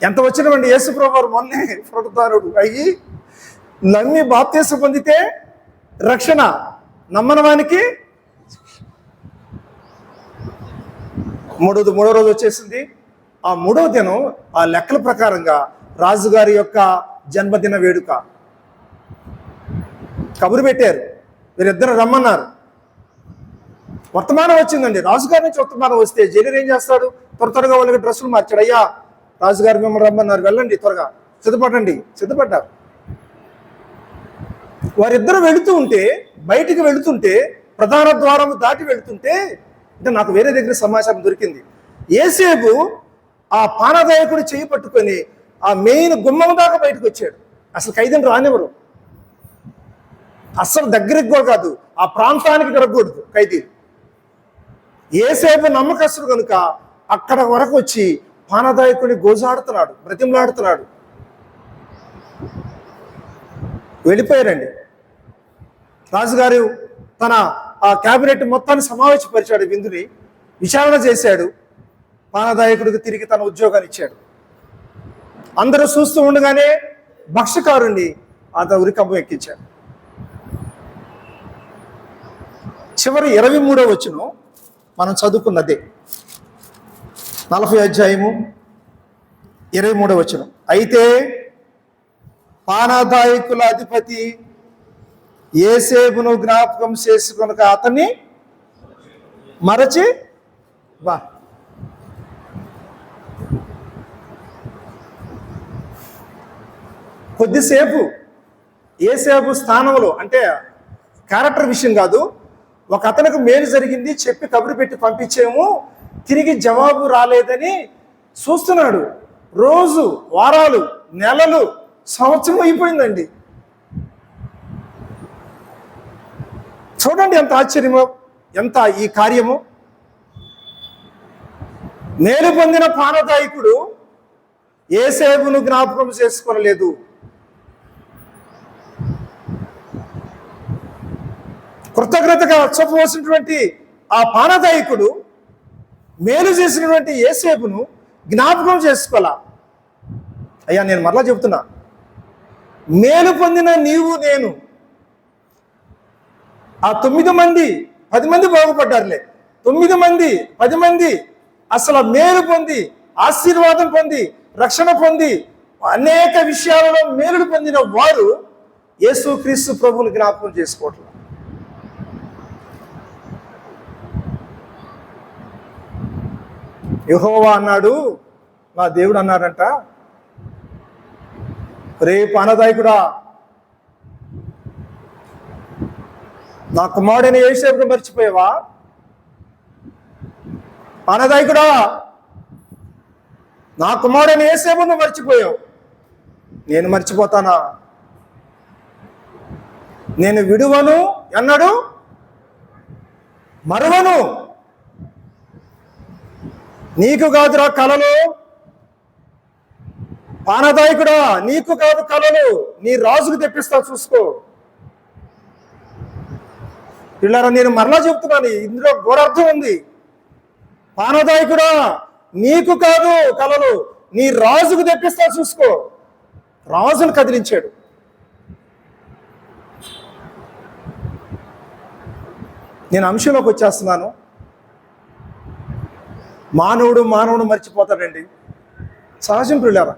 ఎంత వచ్చినామండి. యేసుప్రభువు వారు మొన్నే పునరుద్ధానుడు అయ్యి నమ్మి బాప్తీసం పొందితే రక్షణ, నమ్మని వానికి మూడో రోజు వచ్చేసింది. ఆ 3వ దినం ఆ లెక్కల ప్రకారంగా రాజుగారి యొక్క జన్మదిన వేడుక. కబురు పెట్టారు, వీరిద్దరు రమ్మన్నారు. వర్తమానం వచ్చిందండి. రాజుగారి నుంచి వర్తమానం వస్తే జైలు ఏం చేస్తాడు? త్వరగా వాళ్ళకి డ్రెస్సులు మార్చాడు. అయ్యా రాజుగారు మిమ్మల్ని రమ్మన్నారు, వెళ్ళండి, త్వరగా సిద్ధపడ్డారు. వారిద్దరు బయటికి వెళుతుంటే ప్రధాన ద్వారం దాటి వెళుతుంటే అంటే నాకు వేరే దగ్గర సమాచారం దొరికింది. యేసేపు ఆ పానదాయకుడు చేయి పట్టుకొని ఆ మెయిన్ గుమ్మం దాకా బయటకు వచ్చాడు. అసలు ఖైదీని రానివ్వరు, అస్సలు దగ్గరికి కూడా కాదు, ఆ ప్రాంతానికి తిరగకూడదు ఖైదీ. యేసేపు నమ్మకస్తుడు కనుక అక్కడ వరకు వచ్చి పానదాయకుడిని గోజాడుతున్నాడు, బ్రతిమలాడుతున్నాడు. వెళ్ళిపోయారండి. రాజుగారు తన ఆ క్యాబినెట్ మొత్తాన్ని సమావేశపరిచాడు, విందుని విచారణ చేశాడు. పానదాయకుడికి తిరిగి తన ఉద్యోగాన్ని ఇచ్చాడు. అందరూ చూస్తూ ఉండగానే భక్ష్యకారుణ్ణి అతను ఉరికంబం ఎక్కించాడు. చివరి 23వ వచనం మనం చదువుకున్నదే, 40వ అధ్యాయము 23వ వచనం. అయితే పానదాయకుల అధిపతి యేసేపును జ్ఞాపకం చేసుకొనక అతన్ని మరచి కొద్దిసేపు యేసేపు స్థానంలో, అంటే క్యారెక్టర్ విషయం కాదు, ఒక అతనికి మేలు జరిగింది చెప్పి కబురు పెట్టి పంపించేమో, తిరిగి జవాబు రాలేదని చూస్తున్నాడు. రోజు, వారాలు, నెలలు, సంవత్సరం అయిపోయిందండి. చూడండి ఎంత ఆశ్చర్యమో, ఎంత ఈ కార్యము. మేలు పొందిన పానదాయకుడు యేసేపును జ్ఞాపకం చేసుకోలేదు. కృతజ్ఞతగా చెప్పవలసినటువంటి ఆ పానదాయకుడు మేలు చేసినటువంటి యేసేపును జ్ఞాపకం చేసుకోవాలా. అయ్యా నేను మరలా చెబుతున్నా, మేలు పొందిన నీవు నేను, ఆ 9 మంది 10 మంది బాగుపడ్డారులే, 9 మంది 10 మంది అసలు మేలు పొంది, ఆశీర్వాదం పొంది, రక్షణ పొంది, అనేక విషయాలలో మేలుడు పొందిన వారు యేసుక్రీస్తు ప్రభువుని జ్ఞాపకం చేసుకోవట్లేదు. యెహోవా అన్నాడు, నా దేవుడు అన్నాడంట, రే పానదాయకుడా, నా కుమారుడైన యేసేపును మర్చిపోయావా? పానదాయకుడా, నా కుమారుడైన యేసేపును మర్చిపోయావు. నేను మర్చిపోతానా? నేను విడువను అన్నాడు, మరువను. నీకు కాదురా కలలు, పానదాయకుడా, నీకు కాదు కలలు, నీ రాజుకు తెప్పిస్తా చూసుకో. పిల్లరా, నేను మరలా చెప్తున్నాను, ఇందులో ఘోరార్థం ఉంది. పానదాయకుడా, నీకు కాదు కలలు, నీ రాజుకు తెప్పిస్తా చూసుకో. రాజును కదిలించాడు. నేను అంశంలోకి వచ్చేస్తున్నాను. మానవుడు మర్చిపోతాడండి, సహజం పిల్లరా.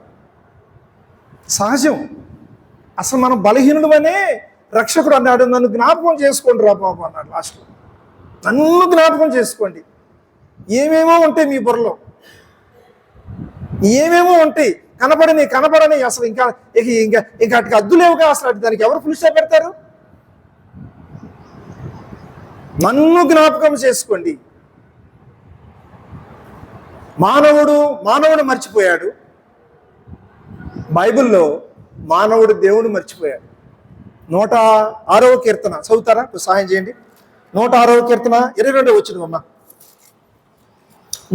సహజం. అసలు మనం బలహీనుడు అనే రక్షకుడు అన్నాడు, నన్ను జ్ఞాపకం చేసుకోండి రా బాబు అన్నాడు లాస్ట్లో. నన్ను జ్ఞాపకం చేసుకోండి. ఏమేమో ఉంటాయి మీ బుర్రలో, ఏమేమో ఉంటాయి, కనపడని అసలు ఇంకా ఇంకా ఇంకా అటుకి అద్దు లేవుగా. అసలు దానికి ఎవరు ఫుల్ స్టాప్ పెడతారు? నన్ను జ్ఞాపకం చేసుకోండి. మానవుడు మర్చిపోయాడు. బైబిల్లో మానవుడు దేవుడు మర్చిపోయాడు. 106వ కీర్తన చదువుతారా? సహాయం చేయండి. 106వ కీర్తన 22 వచ్చింది అమ్మ.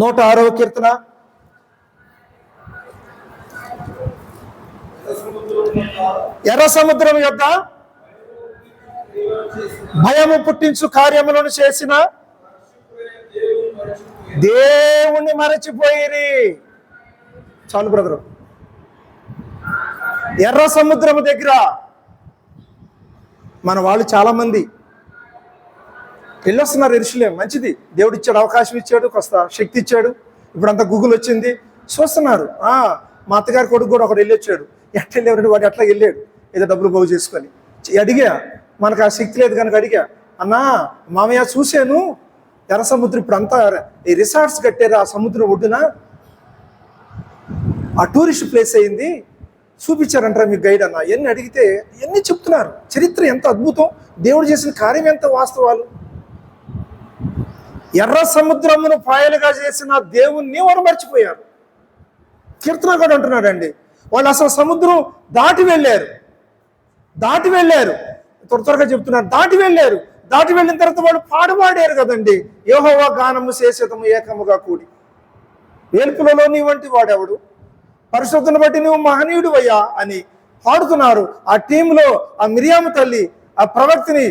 106వ కీర్తన ఎర్ర సముద్రం యొక్క భయము పుట్టించు కార్యములను చేసిన దేవుణ్ణి మరచిపోయిరి. చాలు బ్రదరు. ఎర్ర సముద్రము దగ్గర మన వాళ్ళు చాలా మంది వెళ్ళొస్తున్నారు. ఎరుషలేం మంచిది, దేవుడు ఇచ్చాడు, అవకాశం ఇచ్చాడు, కొంత శక్తి ఇచ్చాడు. ఇప్పుడంతా గూగుల్ వచ్చింది, చూస్తున్నారు. మా అత్తగారి కొడుకు కూడా ఒకడు వెళ్ళొచ్చాడు. ఎట్లా వెళ్ళాడు వాడు? ఎట్లా వెళ్ళాడు? ఏదో డబ్బులు బాగు చేసుకొని. అడిగా, మనకు ఆ శక్తి లేదు కనుక అడిగా, అన్నా మామయ్య చూశాను ఎర్ర సముద్రం, ఇప్పుడు అంతా ఈ రిసార్ట్స్ కట్టారు ఆ సముద్రం ఒడ్డున, ఆ టూరిస్ట్ ప్లేస్ అయింది, చూపించారంటారా మీకు గైడ్ అన్న. ఎన్ని అడిగితే ఎన్ని చెప్తున్నారు. చరిత్ర ఎంత అద్భుతం, దేవుడు చేసిన కార్యం ఎంత వాస్తవాలు. ఎర్ర సముద్రమును పాయలుగా చేసిన దేవుణ్ణి వారు మర్చిపోయారు. కీర్తనగాడు అంటున్నాడండి, వాళ్ళు అసలు సముద్రం దాటి వెళ్ళారు. త్వరగా చెప్తున్నారు, దాటి వెళ్ళిన తర్వాత వాళ్ళు పాడుపాడారు కదండి. యెహోవా గానము చేసేదము ఏకముగా కూడి. వేల్పులలో నీ వంటి వాడెవడు, పరిశుద్ధను బట్టి నువ్వు మహనీయుడు అయ్యా అని పాడుతున్నారు. ఆ టీంలో ఆ మిరియాము తల్లి ఆ ప్రవక్తిని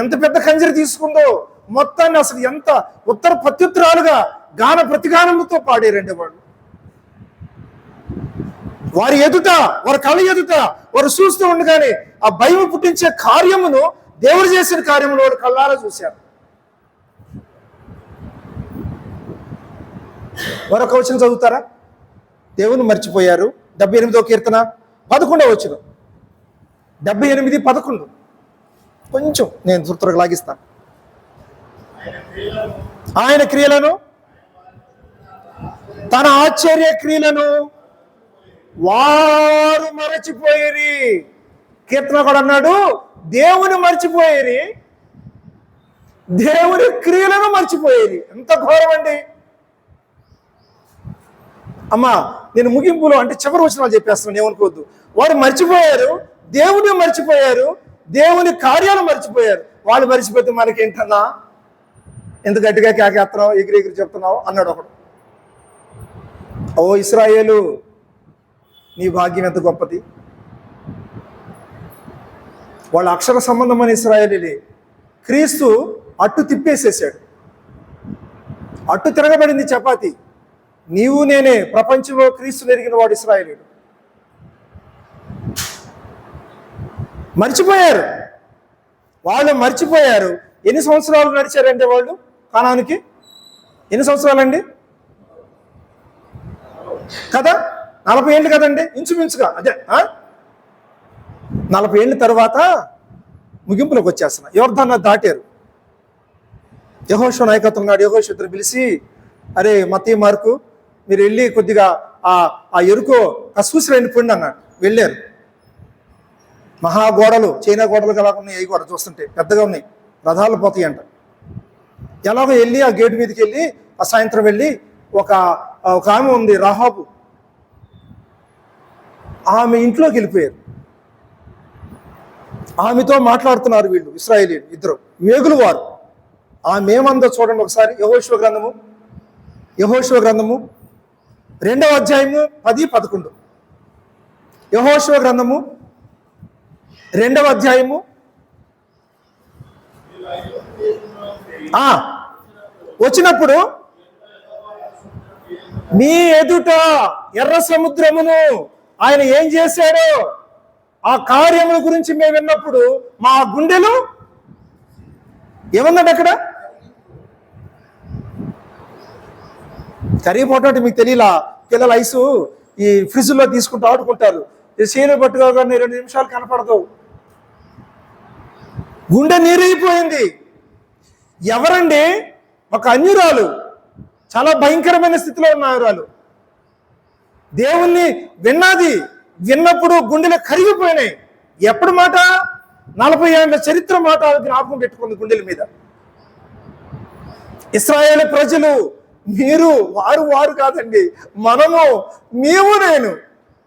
ఎంత పెద్ద కంజరి తీసుకుందో మొత్తాన్ని అసలు ఎంత ఉత్తర ప్రత్యుత్తరాలుగా గాన ప్రతిగానములతో పాడారండి వాళ్ళు. వారి ఎదుట, వారి కళ ఎదుట వారు చూస్తూ ఉండగానే ఆ భయం పుట్టించే కార్యమును, దేవుడు చేసిన కార్యమును వాడు కళ్ళారా చూశారు. మరొక వచనం చదువుతారా? దేవుని మర్చిపోయారు. 78వ కీర్తన 11వ వచనం. 78:11 కొంచెం నేను త్వరగా లాగిస్తాను. ఆయన క్రియలను, తన ఆశ్చర్య క్రియలను వారు మరచిపోయేరి. కీర్తన కూడా అన్నాడు, దేవుని మర్చిపోయేరి, దేవుని క్రియలను మర్చిపోయేది. ఎంత ఘోరం అండి. అమ్మా నేను ముగింపులో అంటే చివరి వచనాలు చెప్పేస్తున్నాను, ఏమనుకోవద్దు. వారు మర్చిపోయారు, దేవుని మర్చిపోయారు, దేవుని కార్యాలు మర్చిపోయారు. వాళ్ళు మర్చిపోతే మనకేంటన్నా, ఎంత గట్టిగా కేకేస్తున్నావు, ఎగిరి చెప్తున్నావు అన్నాడు ఒకడు. ఓ ఇశ్రాయేలు, నీ భాగ్యం ఎంత గొప్పది. వాళ్ళ అక్షర సంబంధమైన ఇశ్రాయేలీలే. క్రీస్తు అట్టు తిప్పేసేసాడు, అట్టు తిరగబడింది చపాతి. నీవు నేనే ప్రపంచంలో క్రీస్తు ఎరిగిన వాడు ఇశ్రాయేలీయుడు. మర్చిపోయారు, వాళ్ళు మర్చిపోయారు. ఎన్ని సంవత్సరాలు నడిచారంటే వాళ్ళు కానానికి? ఎన్ని సంవత్సరాలండి కదా? 40 ఏళ్ళు కదండి ఇంచుమించుగా. అదే 40 ఏళ్ళ తర్వాత ముగింపులోకి వచ్చేస్తున్నా. యోర్దాను దాటారు. యెహోషువ నాయకత్వం నాడు యెహోషువ ఇద్దరు పిలిచి, అరే మత్తయి మార్కు మీరు వెళ్ళి కొద్దిగా ఆ ఎరుకో కసూసి రండి పొండి అన్నాడు. వెళ్ళారు. మహాగోడలు, చైనా గోడలు ఎలా ఉన్నాయి, అవి కూడా చూస్తుంటే పెద్దగా ఉన్నాయి, రథాలు పోతాయి అంట. ఎలాగో వెళ్ళి ఆ గేటు మీదకి వెళ్ళి ఆ సాయంత్రం వెళ్ళి ఒక ఆమె ఉంది రాహాబు, ఆమె ఇంట్లోకి వెళ్ళిపోయారు. ఆమెతో మాట్లాడుతున్నారు వీళ్ళు ఇశ్రాయేలీయులు ఇద్దరు వేగులు వారు. ఆమె ఏమందో చూడండి ఒకసారి. యెహోషువ గ్రంథము 2వ అధ్యాయము 10-11. యెహోషువ గ్రంథము 2వ అధ్యాయము వచ్చినప్పుడు మీ ఎదుట ఎర్ర సముద్రమును ఆయన ఏం చేశాడో ఆ కార్యముల గురించి మేము విన్నప్పుడు మా గుండెలు ఏమన్నాడు అక్కడ? కరిగిపోవటం. మీకు తెలియలా, పిల్లల ఐసు ఈ ఫ్రిడ్జ్లో తీసుకుంటూ ఆడుకుంటారు. శీలు పట్టుకోగానే 2 నిమిషాలు కనపడదు. గుండె నీరైపోయింది. ఎవరండి? ఒక అన్యురాలు, చాలా భయంకరమైన స్థితిలో ఉన్న అన్యురాలు. దేవుణ్ణి విన్నప్పుడు గుండెలు కరిగిపోయినాయి. ఎప్పుడు మాట? 40 ఏళ్ల చరిత్ర మాట జ్ఞాపకం పెట్టుకుంది గుండెల మీద. ఇశ్రాయేలు ప్రజలు, మీరు వారు కాదండి, మనము,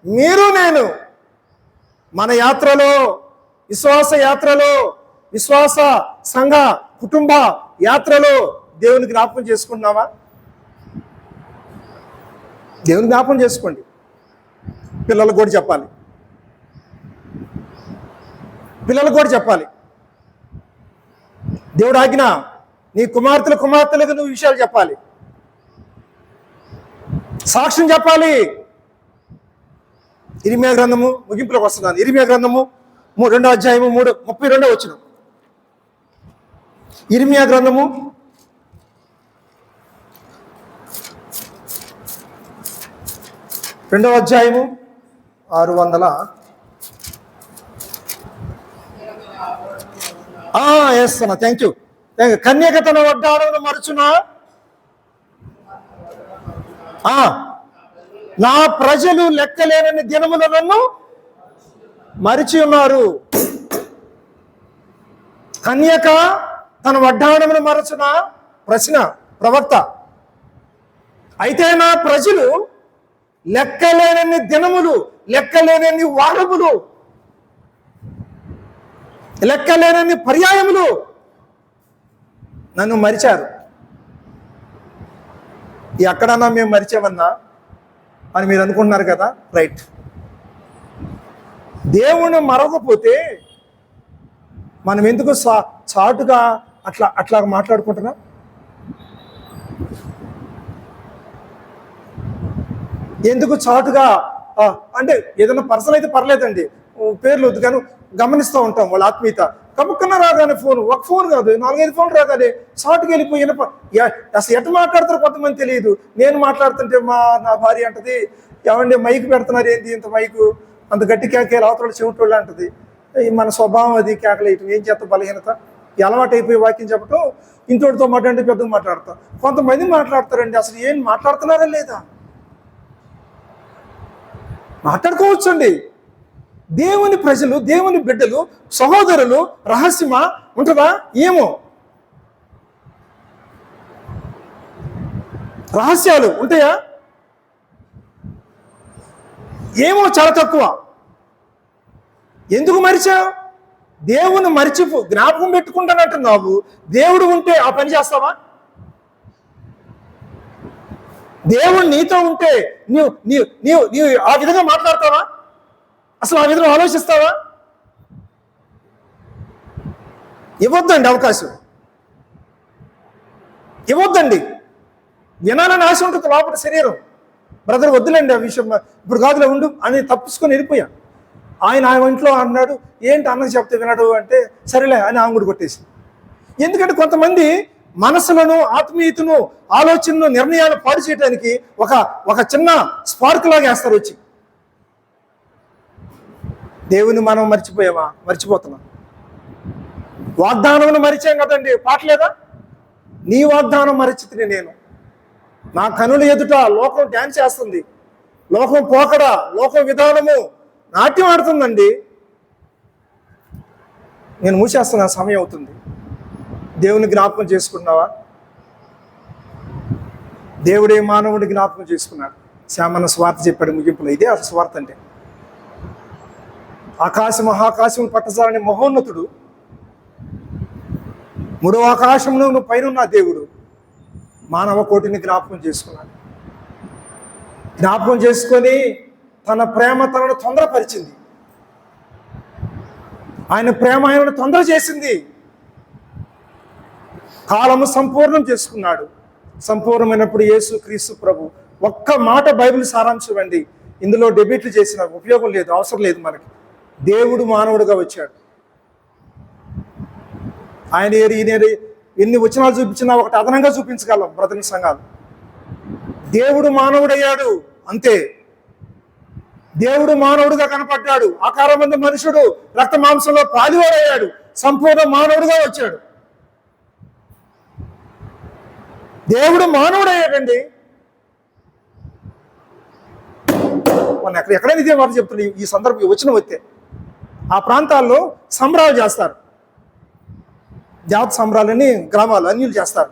మీరు నేను మన యాత్రలో, విశ్వాస సంఘ కుటుంబ యాత్రలో దేవుని జ్ఞాపకం చేసుకుంటున్నావా? దేవుని జ్ఞాపకం చేసుకోండి. పిల్లలకు కూడా చెప్పాలి. దేవుడు ఆజ్ఞ, నీ కుమార్తెలకు నువ్వు విషయాలు చెప్పాలి, సాక్ష్యం చెప్పాలి. ఇర్మియా గ్రంథము ముగింపులోకి వస్తున్నాను. ఇర్మియా గ్రంథము 2వ అధ్యాయము 32వ వచనం. ఇర్మియా గ్రంథము 2వ అధ్యాయము 600 థ్యాంక్ యూ. కన్యక తన వడ్డాణమును మరచునా? నా ప్రజలు లెక్కలేనన్ని దినములు నన్ను మరిచి ఉన్నారు. కన్యక తన వడ్డాణమును మరచున? ప్రశ్న, ప్రవక్త. అయితే నా ప్రజలు లెక్కలేనన్ని దినములు, లెక్కలేనన్ని వారములు, లెక్కలేనన్ని పర్యాయములు నన్ను మరిచారు. ఎక్కడన్నా మేము మరిచామన్నా అని మీరు అనుకుంటున్నారు కదా, రైట్. దేవుణ్ణి మరవకపోతే మనం ఎందుకు చాటుగా అట్లా మాట్లాడుకుంటున్నాం? ఎందుకు చాటుగా అంటే ఏదైనా పర్సన్ అయితే పర్లేదండి, పేర్లు వద్దు, కానీ గమనిస్తూ ఉంటాం వాళ్ళ ఆత్మీయత. కముక్కన్నా రాగానే ఒక ఫోన్ కాదు, 4-5 ఫోన్లు రాగానే చాటుకి వెళ్ళిపోయి అసలు ఎట్లా మాట్లాడతారో కొంతమంది తెలియదు. నేను మాట్లాడుతుంటే నా భార్య అంటది, ఏమండి మైక్ పెడుతున్నారు ఏంటి ఇంత మైకు, అంత గట్టి కేకేలు అవతల చెవిటోళ్ళు అంటది. మన స్వభావం అది, కేకలేయటం. ఏం చేస్తాం, బలహీనత. అలవాటు అయిపోయి వాక్యం చెప్పటం, ఇంతోటితో మాట్లాడితే పెద్దగా మాట్లాడతాం. కొంతమంది మాట్లాడతారండి, అసలు ఏం మాట్లాడుతున్నారా లేదా? మాట్లాడుకోవచ్చండి. దేవుని ప్రజలు, దేవుని బిడ్డలు, సహోదరులు, రహస్యమా ఉంటుందా? ఏమో రహస్యాలు ఉంటాయా? ఏమో చాలా తక్కువ. ఎందుకు మరిచావు? దేవుని జ్ఞాపకం పెట్టుకుంటానంటున్నావు. దేవుడు ఉంటే ఆ పని చేస్తావా? దేవుడు నీతో ఉంటే నీవు ఆ విధంగా మాట్లాడతావా? అసలు ఆ విధంగా ఆలోచిస్తావా? ఇవ్వద్దండి అవకాశం, ఇవ్వద్దండి. వినాలని ఆశ ఉంటుంది లోపల శరీరం. బ్రదర్ వద్దులేండి ఆ విషయం, ఇప్పుడు కాదులే ఉండు అని తప్పించుకొని వెళ్ళిపోయా. ఆయన ఇంట్లో అన్నాడు, ఏంటి అన్నది చెప్తే వినడు అంటే సరేలే అని ఆమె కూడా కొట్టేసి. ఎందుకంటే కొంతమంది మనసులను, ఆత్మీయతను, ఆలోచనను, నిర్ణయాలు పాడు చేయడానికి ఒక చిన్న స్పార్క్ లాగా వేస్తారు వచ్చి. దేవుని మనం మర్చిపోతున్నాం. వాగ్దానం మరిచాం కదండి, పాట లేదా? నీ వాగ్దానం మరిచితిని నేను. నా కనుల ఎదుట లోకం డ్యాన్స్ చేస్తుంది, లోకం పోకడ, లోకం విధానము నాట్యం ఆడుతుందండి. నేను మూసేస్తున్నా, సమయం అవుతుంది. దేవుని జ్ఞాపకం చేసుకున్నావా? దేవుడే మానవుడి జ్ఞాపకం చేసుకున్నాడు. శ్యామన్న స్వార్థ చెప్పాడు ముగింపులో. ఇదే ఆ స్వార్థ అంటే. మహాకాశం పట్టజాలని మహోన్నతుడు, 3వ ఆకాశంలో పైన దేవుడు మానవ కోటిని జ్ఞాపకం చేసుకున్నాడు. జ్ఞాపకం చేసుకొని తన ప్రేమ తనను తొందరపరిచింది. ఆయన ప్రేమ ఆయనను తొందర చేసింది. కాలము సంపూర్ణం చేసుకున్నాడు. సంపూర్ణమైనప్పుడు యేసు క్రీస్తు ప్రభు. ఒక్క మాట బైబిల్ సారాంశం అండి. ఇందులో డెబిట్లు చేసిన ఉపయోగం లేదు, అవసరం లేదు మనకి. దేవుడు మానవుడిగా వచ్చాడు. ఆయన ఎన్ని వచనాలు చూపించినా ఒకటి అదనంగా చూపించగలం బ్రదర్ని సంఘాలు. దేవుడు మానవుడయ్యాడు అంతే. దేవుడు మానవుడిగా కనపడ్డాడు, ఆకారమందు మనుషుడు, రక్త మాంసంలో పాలివాడయ్యాడు, సంపూర్ణ మానవుడిగా వచ్చాడు. దేవుడు మానవుడయ్యాడండి. మన ఎక్కడైనా ఇదే మాట చెప్తున్నాడు. ఈ సందర్భం వచ్చిన వస్తే ఆ ప్రాంతాల్లో సంబరాలు చేస్తారు, జాత సంబరాలని గ్రామాలు అన్యులు చేస్తారు.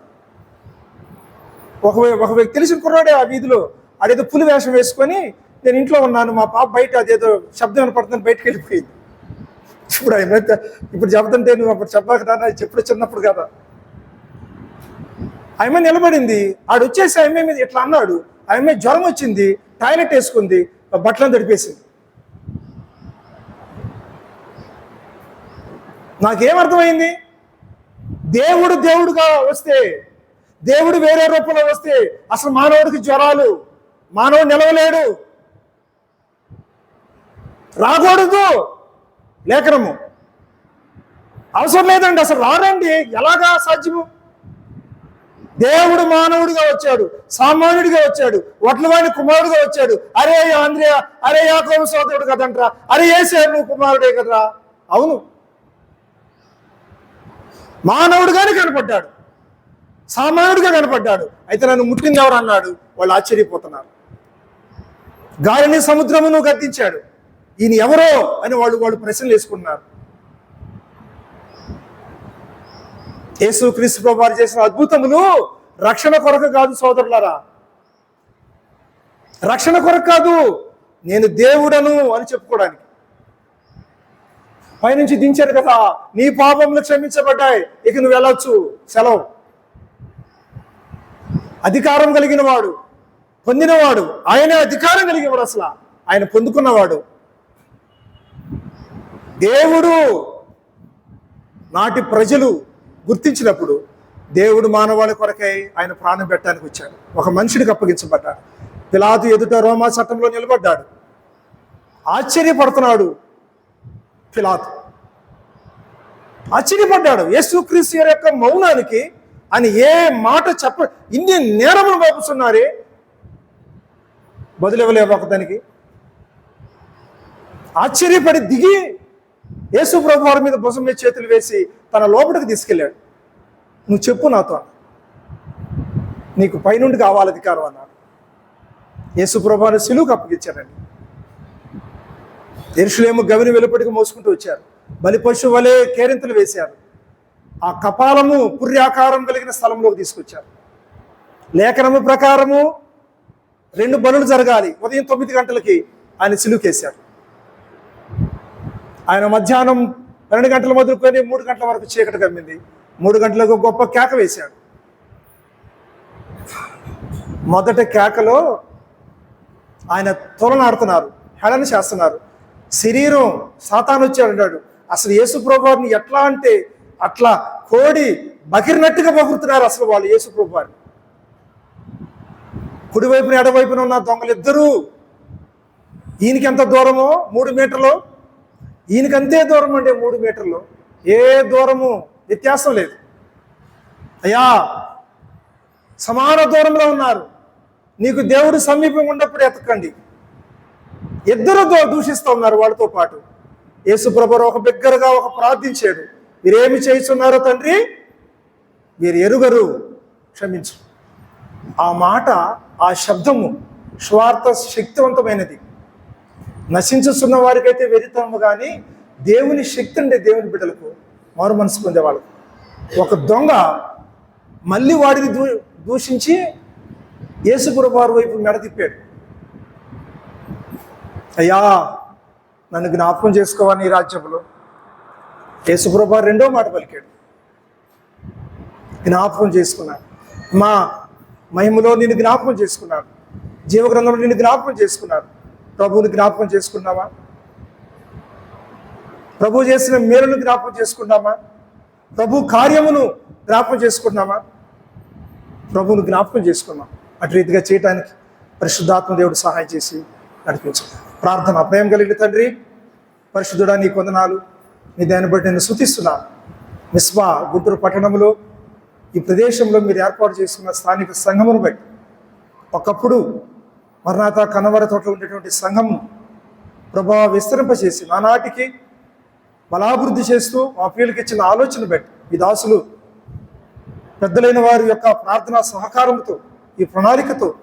ఒక వ్యక్తి తెలిసిన కుర్రాడే ఆ వీధిలో అదేదో పులి వేషం వేసుకొని, నేను ఇంట్లో ఉన్నాను, మా పాప బయట అదేదో శబ్దం వినపడుతుందని బయటకు వెళ్ళిపోయింది. ఇప్పుడు చెబుతుంటే నువ్వు అప్పుడు చెప్పాక నాన్న, చెప్పుడు చిన్నప్పుడు కదా. ఆమె నిలబడింది, ఆడు వచ్చేసి ఆమె మీద ఇట్లా అన్నాడు. ఆమె జ్వరం వచ్చింది, టాయిలెట్ వేసుకుంది, బట్టలను తడిపేసింది. నాకేమర్థమైంది? దేవుడుగా వస్తే, దేవుడు వేరే రూపంలో వస్తే అసలు మానవుడికి జ్వరాలు, మానవుడు నిలవలేడు, రాకూడదు లేఖనము. అవసరం లేదండి, అసలు రారండి. ఎలాగా సాధ్యము? దేవుడు మానవుడిగా వచ్చాడు, సామాన్యుడిగా వచ్చాడు, వడ్లవాని కుమారుడుగా వచ్చాడు. అరే ఆంధ్రయ, అరే యాకోబు సోదరుడు కదంట్రా, అరే యేసు నువ్వు కుమారుడే కదరా. అవును, మానవుడిగానే కనపడ్డాడు, సామాన్యుడిగా కనపడ్డాడు. అయితే నన్ను ముట్టింది ఎవరు అన్నాడు. వాళ్ళు ఆశ్చర్యపోతున్నారు. గాలిని సముద్రమును గద్దించాడు. ఈయన ఎవరో అని వాళ్ళు ప్రశ్నలు వేసుకున్నారు. యేసు క్రీస్తు ప్రభువు వారు చేసిన అద్భుతములు రక్షణ కొరకు కాదు సోదరులారా, రక్షణ కొరకు కాదు, నేను దేవుడను అని చెప్పుకోవడానికి. పైనుంచి దించారు కదా, నీ పాపములు క్షమించబడ్డాయి, ఇక నువ్వు వెళ్ళొచ్చు, సెలవు. అధికారం కలిగిన వాడు, పొందినవాడు, ఆయనే అధికారం కలిగినవాడు. అసలు ఆయన పొందుకున్నవాడు దేవుడు. నాటి ప్రజలు గుర్తించినప్పుడు దేవుడు మానవాళి కొరకై ఆయన ప్రాణం పెట్టడానికి వచ్చాడు. ఒక మనుషుడికి అప్పగించబడ్డాడు. పిలాతు ఎదుట రోమా చట్టంలో నిలబడ్డాడు. ఆశ్చర్యపడుతున్నాడు పిలాతు, ఆశ్చర్యపడ్డాడు. యేసుక్రీస్తు యొక్క మౌనానికి అని ఏ మాట ఇన్ని నేరములు మోపుతున్నారే, బదులివ్వలేవు ఒకదానికి. ఆశ్చర్యపడి దిగి యేసు ప్రభు వారి మీద భుజం మీద చేతులు వేసి తన లోపలికి తీసుకెళ్ళాడు. నువ్వు చెప్పు నాతో, నీకు పైనుండి కావాలి అధికారం అన్నాడు. యేసు ప్రభు వారిని సిలువకు అప్పగించారండి. యెరూషలేము గవిని వెలుపటికి మోసుకుంటూ వచ్చారు. బలి పశువు వలె కేరింతలు వేశారు. ఆ కపాలము పుర్రి ఆకారం కలిగిన స్థలంలోకి తీసుకొచ్చారు. లేఖనము ప్రకారము 2 బలులు జరగాలి. ఉదయం 9 గంటలకి ఆయన సిలువకేశారు. ఆయన మధ్యాహ్నం 12 గంటల మొదలుకొని 3 గంటల వరకు చీకటి కమ్మింది. 3 గంటలకు గొప్ప కేక వేశాడు. మొదట కేకలో ఆయన తొలనాడుతున్నారు, హేళన చేస్తున్నారు. శరీరం సాతాను వచ్చాడు అన్నాడు. అసలు యేసు ప్రభువారిని ఎట్లా అంటే అట్లా కోడి బకిరినట్టుగా బగురుతున్నారు అసలు వాళ్ళు యేసు ప్రభువారిని. కుడివైపున ఎడవైపున ఉన్న దొంగలు ఇద్దరూ, ఈయనకి ఎంత దూరమో 3 మీటర్లు, ఈయనకి అంతే దూరం అండి 3 మీటర్లు. ఏ దూరము వ్యత్యాసం లేదు. అయ్యా సమాన దూరంలో ఉన్నారు, నీకు దేవుడు సమీపంగా ఉన్నప్పుడు ఎతకండి. ఇద్దరు దూషిస్తూ ఉన్నారు వాళ్ళతో పాటు. యేసు ప్రభువు ఒక బిగ్గరగా ఒక ప్రార్థించాడు, మీరేమి చేస్తున్నారో తండ్రి, మీరు ఎరుగరు, క్షమించు. ఆ మాట, ఆ శబ్దము స్వార్థ శక్తివంతమైనది. నశించుతున్న వారికైతే వెరితనము, కానీ దేవుని శక్తి ఉండే దేవుని బిడ్డలకు, మారు మనసు పొందే వాళ్ళకు. ఒక దొంగ మళ్ళీ వాడిని దూషించి యేసు ప్రభువు వారి వైపు మెడ తిప్పాడు. అయ్యా నన్ను జ్ఞాపకం చేసుకోవాలి ఈ రాజ్యంలో. యేసు ప్రభువు వారు 2వ మాట పలికాడు, జ్ఞాపకం చేసుకున్నాను, మా మహిమలో నిన్ను జ్ఞాపకం చేసుకున్నాను, జీవగ్రంథంలో నిన్ను జ్ఞాపకం చేసుకున్నాను. ప్రభువుని జ్ఞాపకం చేసుకున్నామా? ప్రభు చేసిన మేలును జ్ఞాపకం చేసుకున్నామా? ప్రభు కార్యమును జ్ఞాపకం చేసుకున్నామా? ప్రభువును జ్ఞాపకం చేసుకున్నాం. అటు రీతిగా చేయటానికి పరిశుద్ధాత్మ దేవుడు సహాయం చేసి నడిపించు. ప్రార్థన. ప్రేమ కలిగిన తండ్రి, పరిశుద్ధుడా నీకు వందనాలు. నీ దాన్ని బట్టి నేను స్తుతిస్తున్నాను. మిస్బా గుంటూరు పట్టణంలో ఈ ప్రదేశంలో మీరు ఏర్పాటు చేసుకున్న స్థానిక సంఘమును బట్టి, ఒకప్పుడు మరణాత కనవర తోటలో ఉండేటువంటి సంఘము ప్రభా విస్తరింపచేసి నానాటికి బలాభివృద్ధి చేస్తూ మా ప్రియులకి ఇచ్చిన ఆలోచన బట్టి ఈ దాసులు పెద్దలైన వారి యొక్క ప్రార్థనా సహకారంతో ఈ ప్రణాళికతో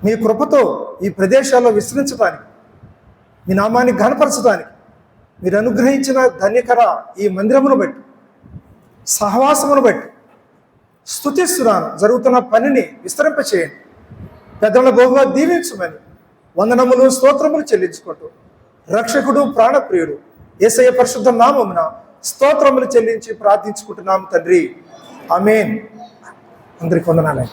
మీ కృపతో ఈ ప్రదేశాల్లో విస్తరించడానికి మీ నామాన్ని ఘనపరచడానికి మీరు అనుగ్రహించిన ధన్యకర ఈ మందిరమును బట్టి సహవాసమును బట్టి స్తుతిస్తున్నాను. జరుగుతున్న పనిని విస్తరింపచేయండి. పెద్దల బహుగా దీవించమని వందనములు స్తోత్రములు చెల్లించుకుంటూ రక్షకుడు ప్రాణప్రియుడు యేసయ్య పరిశుద్ధ నామమున స్తోత్రములు చెల్లించి ప్రార్థించుకుంటున్నాము తండ్రి. ఆమేన్. అందరికి వందనాలు.